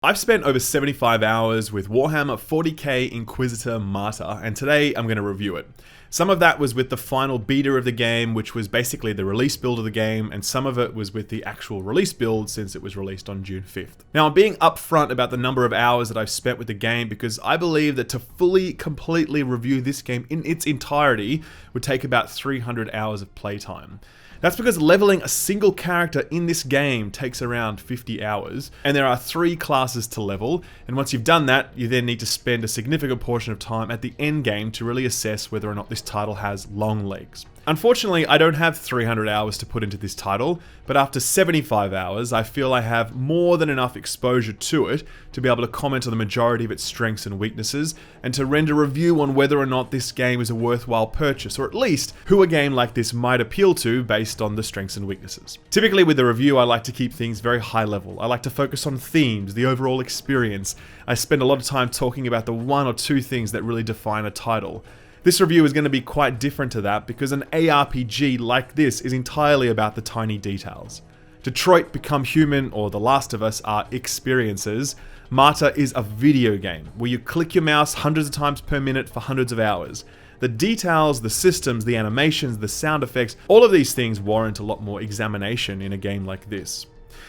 I've spent over 75 hours with Warhammer 40k Inquisitor Martyr, and today I'm going to review it. Some of that was with the final beta of the game, which was basically the release build of the game, and some of it was with the actual release build since it was released on June 5th. Now, I'm being upfront about the number of hours that I've spent with the game because I believe that to fully, completely review this game in its entirety would take about 300 hours of playtime. That's because leveling a single character in this game takes around 50 hours, and there are 3 classes to level, and once you've done that, you then need to spend a significant portion of time at the end game to really assess whether or not this title has long legs. Unfortunately, I don't have 300 hours to put into this title, but after 75 hours, I feel I have more than enough exposure to it to be able to comment on the majority of its strengths and weaknesses, and to render a review on whether or not this game is a worthwhile purchase, or at least who a game like this might appeal to based on the strengths and weaknesses. Typically with the review, I like to keep things very high level. I like to focus on themes, the overall experience. I spend a lot of time talking about the 1 or 2 things that really define a title. This review is going to be quite different to that because an ARPG like this is entirely about the tiny details. Detroit Become Human or The Last of Us are experiences. Martyr is a video game where you click your mouse hundreds of times per minute for hundreds of hours. The details, the systems, the animations, the sound effects, all of these things warrant a lot more examination in a game like this.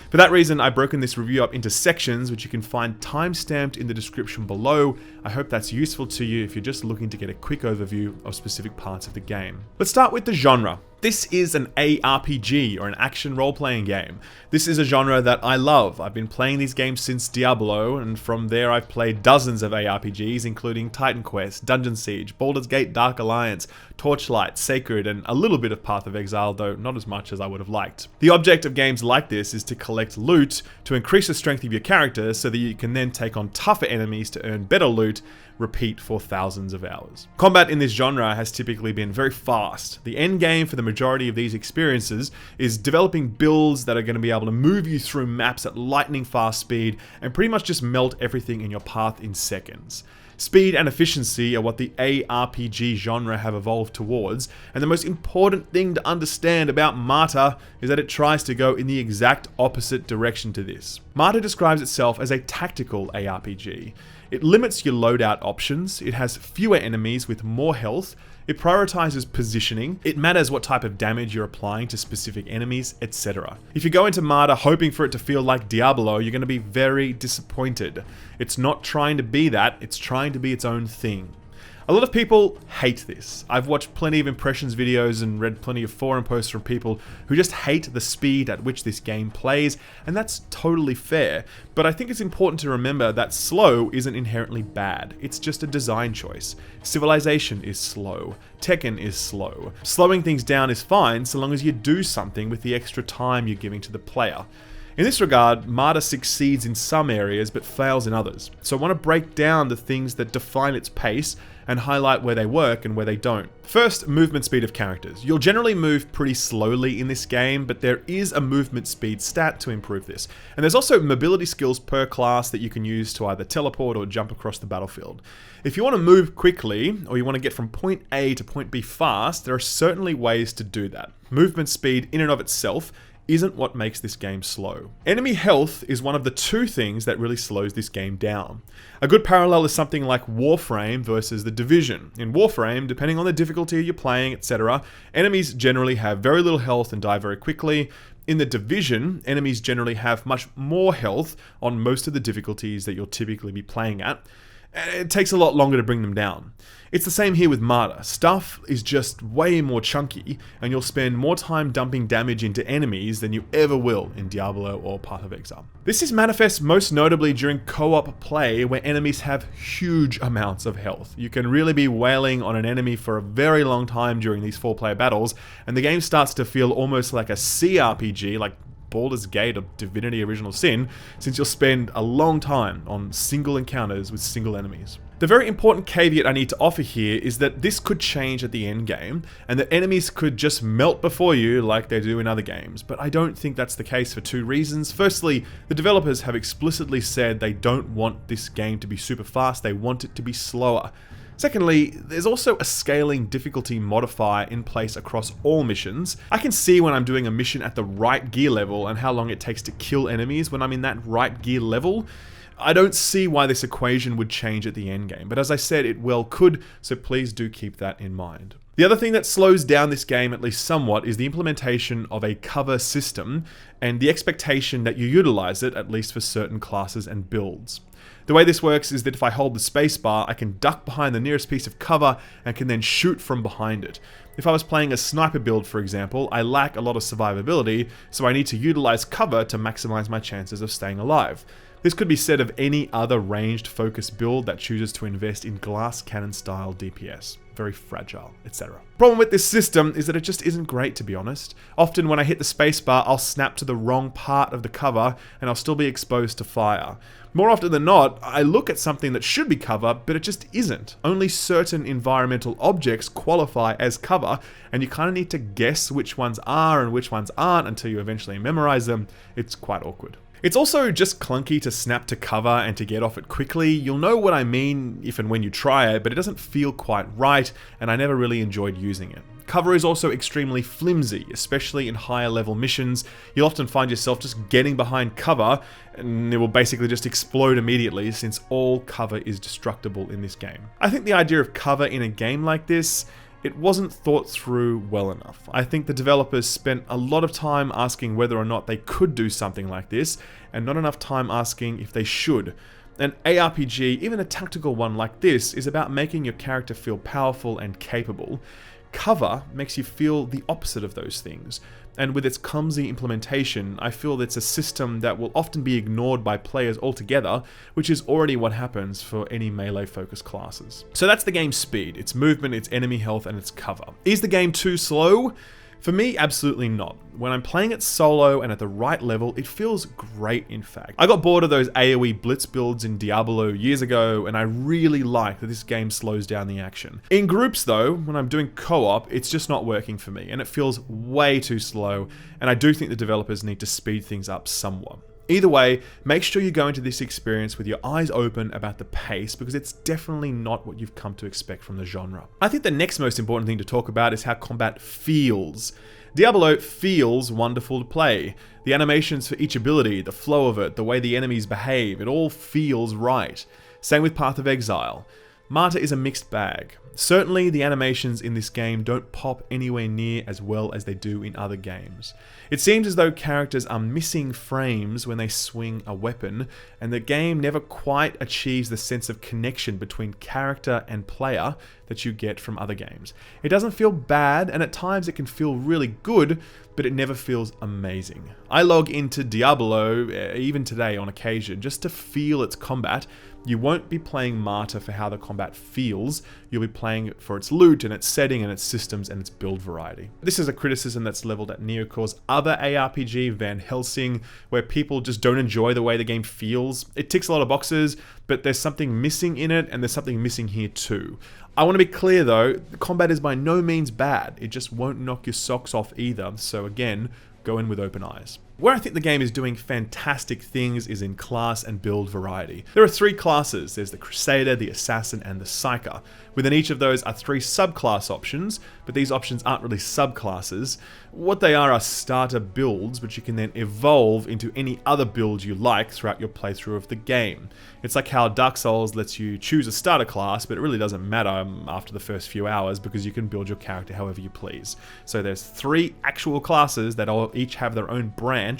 For that reason, I've broken this review up into sections, which you can find time-stamped in the description below. I hope that's useful to you if you're just looking to get a quick overview of specific parts of the game. Let's start with the genre. This is an ARPG, or an action role-playing game. This is a genre that I love. I've been playing these games since Diablo, and from there I've played dozens of ARPGs, including Titan Quest, Dungeon Siege, Baldur's Gate Dark Alliance, Torchlight, Sacred, and a little bit of Path of Exile, though not as much as I would have liked. The object of games like this is to collect loot to increase the strength of your character so that you can then take on tougher enemies to earn better loot, repeat for thousands of hours. Combat in this genre has typically been very fast. The end game for the majority of these experiences is developing builds that are going to be able to move you through maps at lightning fast speed and pretty much just melt everything in your path in seconds. Speed and efficiency are what the ARPG genre have evolved towards, and the most important thing to understand about Martyr is that it tries to go in the exact opposite direction to this. Martyr describes itself as a tactical ARPG. It limits your loadout options, it has fewer enemies with more health, it prioritizes positioning, it matters what type of damage you're applying to specific enemies, etc. If you go into Martyr hoping for it to feel like Diablo, you're going to be very disappointed. It's not trying to be that, it's trying to be its own thing. A lot of people hate this. I've watched plenty of impressions videos and read plenty of forum posts from people who just hate the speed at which this game plays, and that's totally fair. But I think it's important to remember that slow isn't inherently bad. It's just a design choice. Civilization is slow. Tekken is slow. Slowing things down is fine so long as you do something with the extra time you're giving to the player. In this regard, Martyr succeeds in some areas but fails in others, so I want to break down the things that define its pace and highlight where they work and where they don't. First, movement speed of characters. You'll generally move pretty slowly in this game, but there is a movement speed stat to improve this. And there's also mobility skills per class that you can use to either teleport or jump across the battlefield. If you want to move quickly, or you want to get from point A to point B fast, there are certainly ways to do that. Movement speed in and of itself isn't what makes this game slow. Enemy health is one of the 2 things that really slows this game down. A good parallel is something like Warframe versus The Division. In Warframe, depending on the difficulty you're playing, etc., enemies generally have very little health and die very quickly. In The Division, enemies generally have much more health on most of the difficulties that you'll typically be playing at. It takes a lot longer to bring them down. It's the same here with Martyr. Stuff is just way more chunky, and you'll spend more time dumping damage into enemies than you ever will in Diablo or Path of Exile. This is manifest most notably during co-op play, where enemies have huge amounts of health. You can really be wailing on an enemy for a very long time during these 4-player battles, and the game starts to feel almost like a CRPG, like Baldur's Gate or Divinity Original Sin, since you'll spend a long time on single encounters with single enemies. The very important caveat I need to offer here is that this could change at the end game, and that enemies could just melt before you like they do in other games, but I don't think that's the case for 2 reasons. Firstly, the developers have explicitly said they don't want this game to be super fast, they want it to be slower. Secondly, there's also a scaling difficulty modifier in place across all missions. I can see when I'm doing a mission at the right gear level and how long it takes to kill enemies when I'm in that right gear level. I don't see why this equation would change at the endgame, but as I said, it well could, so please do keep that in mind. The other thing that slows down this game, at least somewhat, is the implementation of a cover system and the expectation that you utilize it, at least for certain classes and builds. The way this works is that if I hold the spacebar, I can duck behind the nearest piece of cover and can then shoot from behind it. If I was playing a sniper build, for example, I lack a lot of survivability, so I need to utilize cover to maximize my chances of staying alive. This could be said of any other ranged focused build that chooses to invest in glass cannon style DPS. Very fragile, etc. Problem with this system is that it just isn't great, to be honest. Often when I hit the spacebar, I'll snap to the wrong part of the cover and I'll still be exposed to fire. More often than not, I look at something that should be cover, but it just isn't. Only certain environmental objects qualify as cover, and you kind of need to guess which ones are and which ones aren't until you eventually memorize them. It's quite awkward. It's also just clunky to snap to cover and to get off it quickly. You'll know what I mean if and when you try it, but it doesn't feel quite right, and I never really enjoyed using it. Cover is also extremely flimsy, especially in higher level missions. You'll often find yourself just getting behind cover, and it will basically just explode immediately since all cover is destructible in this game. I think the idea of cover in a game like this, it wasn't thought through well enough. I think the developers spent a lot of time asking whether or not they could do something like this, and not enough time asking if they should. An ARPG, even a tactical one like this, is about making your character feel powerful and capable. Cover makes you feel the opposite of those things, and with its clumsy implementation, I feel it's a system that will often be ignored by players altogether, which is already what happens for any melee-focused classes. So that's the game's speed, its movement, its enemy health, and its cover. Is the game too slow? For me, absolutely not. When I'm playing it solo and at the right level, it feels great, in fact. I got bored of those AoE blitz builds in Diablo years ago, and I really like that this game slows down the action. In groups though, when I'm doing co-op, it's just not working for me, and it feels way too slow, and I do think the developers need to speed things up somewhat. Either way, make sure you go into this experience with your eyes open about the pace, because it's definitely not what you've come to expect from the genre. I think the next most important thing to talk about is how combat feels. Diablo feels wonderful to play. The animations for each ability, the flow of it, the way the enemies behave, it all feels right. Same with Path of Exile. Martyr is a mixed bag. Certainly, the animations in this game don't pop anywhere near as well as they do in other games. It seems as though characters are missing frames when they swing a weapon, and the game never quite achieves the sense of connection between character and player that you get from other games. It doesn't feel bad, and at times it can feel really good, but it never feels amazing. I log into Diablo, even today on occasion, just to feel its combat. You won't be playing Martyr for how the combat feels, you'll be playing it for its loot and its setting and its systems and its build variety. This is a criticism that's leveled at Neocore's other ARPG, Van Helsing, where people just don't enjoy the way the game feels. It ticks a lot of boxes, but there's something missing in it, and there's something missing here too. I want to be clear though, the combat is by no means bad, it just won't knock your socks off either, so again, go in with open eyes. Where I think the game is doing fantastic things is in class and build variety. There are 3 classes. There's the Crusader, the Assassin, and the Psyker. Within each of those are 3 subclass options, but these options aren't really subclasses. What they are starter builds, which you can then evolve into any other build you like throughout your playthrough of the game. It's like how Dark Souls lets you choose a starter class, but it really doesn't matter after the first few hours because you can build your character however you please. So there's 3 actual classes that all each have their own branch.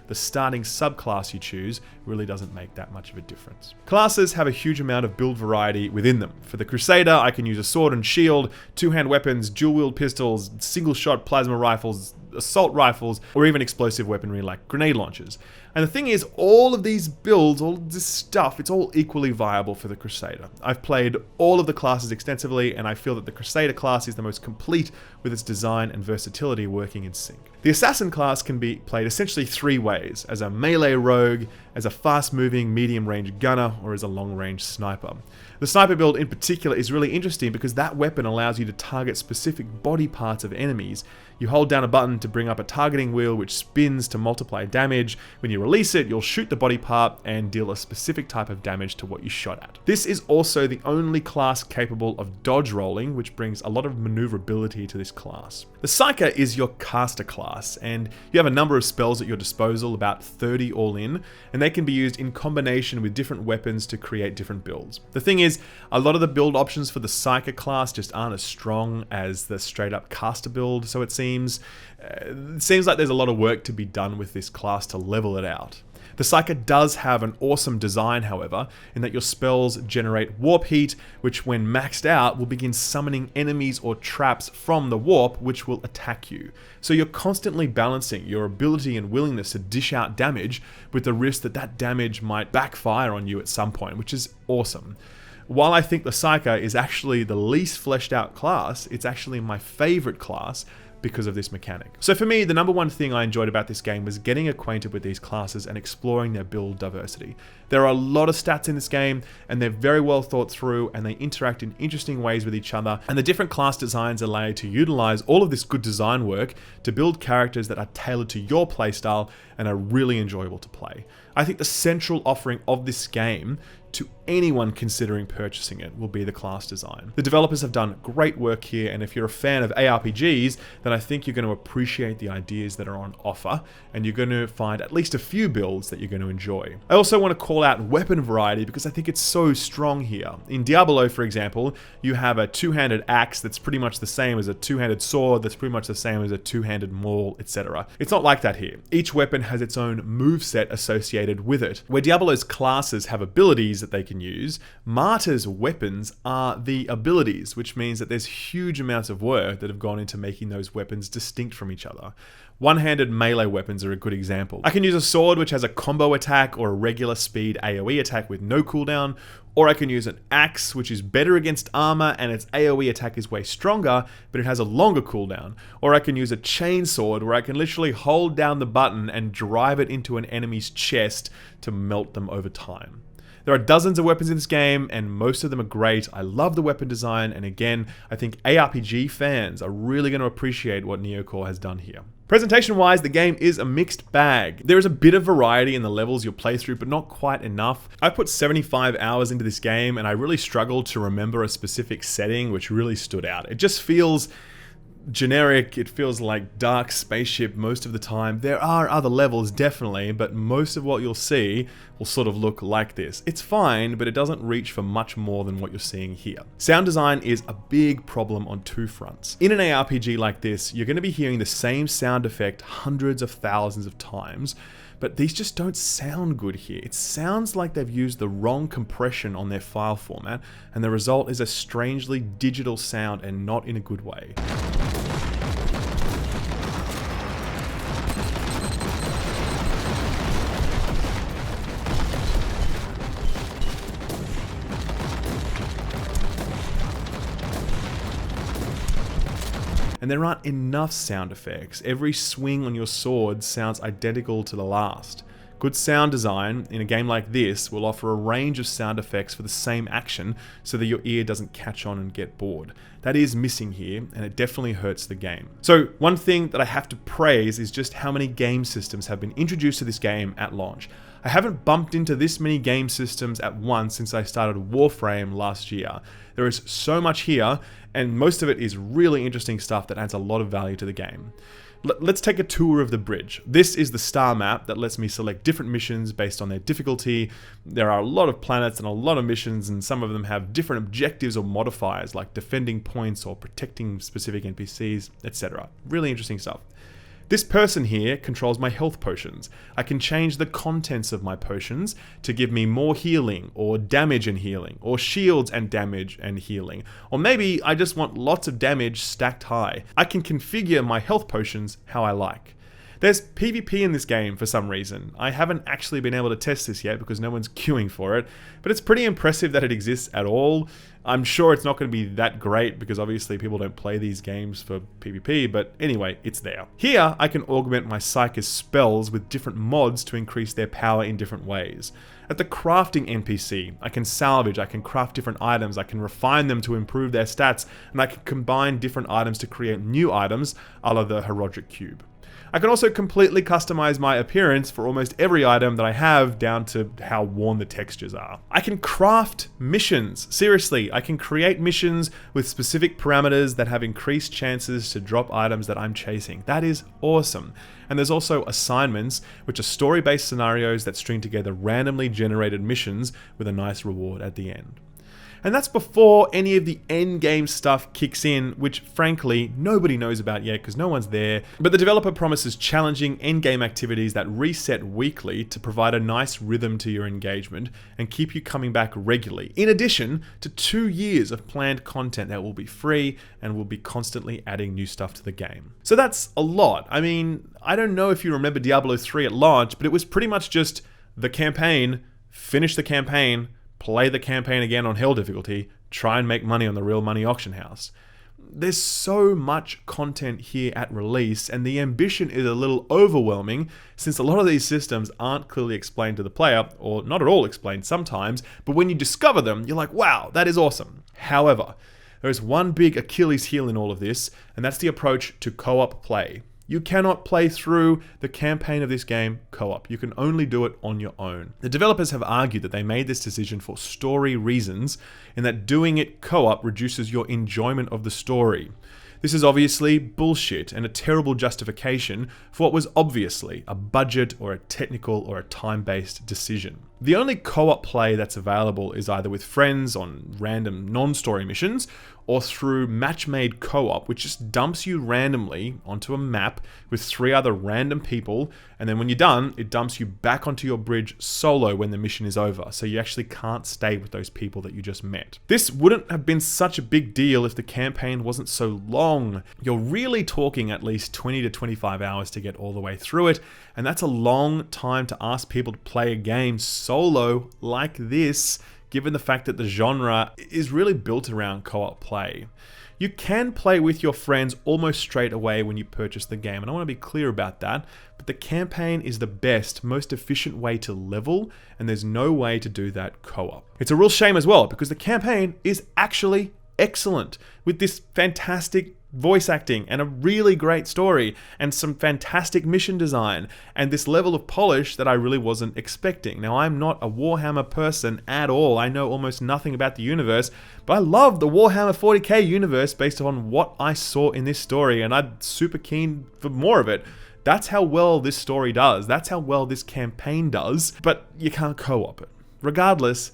The starting subclass you choose really doesn't make that much of a difference. Classes have a huge amount of build variety within them. For the Crusader, I can use a sword and shield, 2-hand weapons, dual-wield pistols, single-shot plasma rifles, assault rifles, or even explosive weaponry like grenade launchers. And the thing is, all of these builds, all of this stuff, it's all equally viable for the Crusader. I've played all of the classes extensively, and I feel that the Crusader class is the most complete with its design and versatility working in sync. The Assassin class can be played essentially 3 ways: as a melee rogue, as a fast-moving medium-range gunner, or as a long-range sniper. The sniper build in particular is really interesting because that weapon allows you to target specific body parts of enemies. You hold down a button to bring up a targeting wheel which spins to multiply damage. When you release it, you'll shoot the body part and deal a specific type of damage to what you shot at. This is also the only class capable of dodge rolling, which brings a lot of maneuverability to this class. The Psyker is your caster class, and you have a number of spells at your disposal total about 30 all in, and they can be used in combination with different weapons to create different builds. The thing is, a lot of the build options for the Psyker class just aren't as strong as the straight up caster build, so it seems like there's a lot of work to be done with this class to level it out. The Psyker does have an awesome design, however, in that your spells generate warp heat, which when maxed out will begin summoning enemies or traps from the warp, which will attack you. So you're constantly balancing your ability and willingness to dish out damage with the risk that that damage might backfire on you at some point, which is awesome. While I think the Psyker is actually the least fleshed out class, it's actually my favorite class because of this mechanic. So for me, the number one thing I enjoyed about this game was getting acquainted with these classes and exploring their build diversity. There are a lot of stats in this game, and they're very well thought through, and they interact in interesting ways with each other, and the different class designs allow you to utilize all of this good design work to build characters that are tailored to your playstyle and are really enjoyable to play. I think the central offering of this game to anyone considering purchasing it will be the class design. The developers have done great work here, and if you're a fan of ARPGs, then I think you're going to appreciate the ideas that are on offer, and you're going to find at least a few builds that you're going to enjoy. I also want to call out weapon variety because I think it's so strong here. In Diablo, for example, you have a two-handed axe that's pretty much the same as a two-handed sword, that's pretty much the same as a two-handed maul, etc. It's not like that here. Each weapon has its own moveset associated with it. Where Diablo's classes have abilities that they can use, Martyr's weapons are the abilities, which means that there's huge amounts of work that have gone into making those weapons distinct from each other. One-handed melee weapons are a good example. I can use a sword which has a combo attack or a regular speed AoE attack with no cooldown, or I can use an axe which is better against armor and its AoE attack is way stronger, but it has a longer cooldown. Or I can use a chainsword where I can literally hold down the button and drive it into an enemy's chest to melt them over time. There are dozens of weapons in this game, and most of them are great. I love the weapon design, and again, I think ARPG fans are really going to appreciate what Neocore has done here. Presentation-wise, the game is a mixed bag. There is a bit of variety in the levels you'll play through, but not quite enough. I put 75 hours into this game, and I really struggled to remember a specific setting which really stood out. It just feels generic, it feels like dark spaceship most of the time. There are other levels definitely, but most of what you'll see will sort of look like this. It's fine, but it doesn't reach for much more than what you're seeing here. Sound design is a big problem on two fronts. In an ARPG like this, you're going to be hearing the same sound effect hundreds of thousands of times, but these just don't sound good here. It sounds like they've used the wrong compression on their file format, and the result is a strangely digital sound and not in a good way. And there aren't enough sound effects. Every swing on your sword sounds identical to the last. Good sound design in a game like this will offer a range of sound effects for the same action so that your ear doesn't catch on and get bored. That is missing here, and it definitely hurts the game. So one thing that I have to praise is just how many game systems have been introduced to this game at launch. I haven't bumped into this many game systems at once since I started Warframe last year. There is so much here, and most of it is really interesting stuff that adds a lot of value to the game. Let's take a tour of the bridge. This is the star map that lets me select different missions based on their difficulty. There are a lot of planets and a lot of missions, and some of them have different objectives or modifiers like defending points or protecting specific NPCs, etc. Really interesting stuff. This person here controls my health potions. I can change the contents of my potions to give me more healing, or damage and healing, or shields and damage and healing. Or maybe I just want lots of damage stacked high. I can configure my health potions how I like. There's PvP in this game for some reason. I haven't actually been able to test this yet because no one's queuing for it, but it's pretty impressive that it exists at all. I'm sure it's not going to be that great because obviously people don't play these games for PvP, but anyway, it's there. Here, I can augment my Psyker's spells with different mods to increase their power in different ways. At the crafting NPC, I can salvage, I can craft different items, I can refine them to improve their stats, and I can combine different items to create new items, a la the Herodic Cube. I can also completely customize my appearance for almost every item that I have, down to how worn the textures are. I can craft missions. Seriously, I can create missions with specific parameters that have increased chances to drop items that I'm chasing. That is awesome. And there's also assignments, which are story-based scenarios that string together randomly generated missions with a nice reward at the end. And that's before any of the end game stuff kicks in, which frankly, nobody knows about yet because no one's there. But the developer promises challenging end game activities that reset weekly to provide a nice rhythm to your engagement and keep you coming back regularly, in addition to 2 years of planned content that will be free and will be constantly adding new stuff to the game. So that's a lot. I mean, I don't know if you remember Diablo 3 at launch, but it was pretty much just the campaign, finish the campaign, play the campaign again on Hell difficulty, try and make money on the real money auction house. There's so much content here at release, and the ambition is a little overwhelming since a lot of these systems aren't clearly explained to the player, or not at all explained sometimes, but when you discover them, you're like, wow, that is awesome. However, there is one big Achilles heel in all of this, and that's the approach to co-op play. You cannot play through the campaign of this game co-op. You can only do it on your own. The developers have argued that they made this decision for story reasons, and that doing it co-op reduces your enjoyment of the story. This is obviously bullshit and a terrible justification for what was obviously a budget or a technical or a time-based decision. The only co-op play that's available is either with friends on random non-story missions or through match-made co-op, which just dumps you randomly onto a map with 3 other random people, and then when you're done, it dumps you back onto your bridge solo when the mission is over, so you actually can't stay with those people that you just met. This wouldn't have been such a big deal if the campaign wasn't so long. You're really talking at least 20 to 25 hours to get all the way through it, and that's a long time to ask people to play a game solo like this, given the fact that the genre is really built around co-op play. You can play with your friends almost straight away when you purchase the game, and I want to be clear about that, but the campaign is the best, most efficient way to level, and there's no way to do that co-op. It's a real shame as well, because the campaign is actually excellent, with this fantastic voice acting and a really great story and some fantastic mission design and this level of polish that I really wasn't expecting. Now, I'm not a Warhammer person at all. I know almost nothing about the universe, but I love the Warhammer 40k universe based on what I saw in this story, and I'm super keen for more of it. That's how well this story does. That's how well this campaign does, but you can't co-op it. Regardless,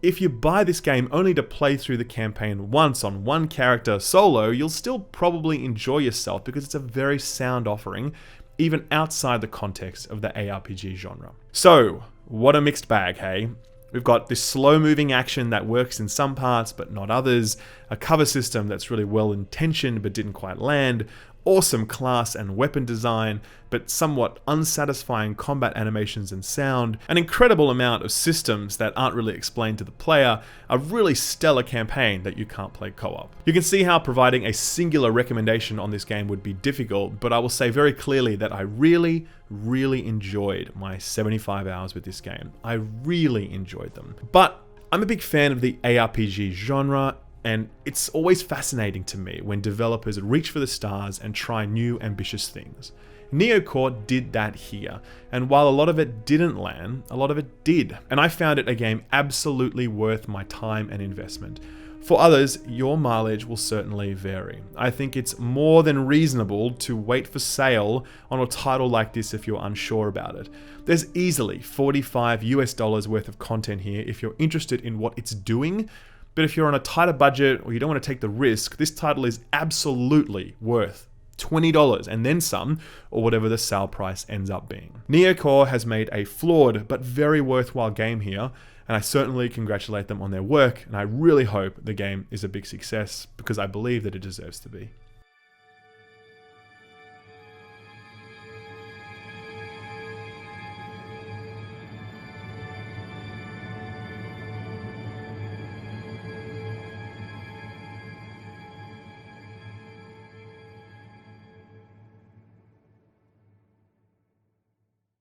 if you buy this game only to play through the campaign once on one character solo, you'll still probably enjoy yourself because it's a very sound offering, even outside the context of the ARPG genre. So, what a mixed bag, hey? We've got this slow-moving action that works in some parts but not others, a cover system that's really well-intentioned but didn't quite land, awesome class and weapon design, but somewhat unsatisfying combat animations and sound, an incredible amount of systems that aren't really explained to the player, a really stellar campaign that you can't play co-op. You can see how providing a singular recommendation on this game would be difficult, but I will say very clearly that I really enjoyed my 75 hours with this game. I really enjoyed them. But I'm a big fan of the ARPG genre, and it's always fascinating to me when developers reach for the stars and try new, ambitious things. Neocore did that here, and while a lot of it didn't land, a lot of it did, and I found it a game absolutely worth my time and investment. For others, your mileage will certainly vary. I think it's more than reasonable to wait for sale on a title like this if you're unsure about it. There's easily $45 worth of content here if you're interested in what it's doing, but if you're on a tighter budget or you don't want to take the risk, this title is absolutely worth $20 and then some, or whatever the sale price ends up being. Neocore has made a flawed but very worthwhile game here, and I certainly congratulate them on their work, and I really hope the game is a big success because I believe that it deserves to be.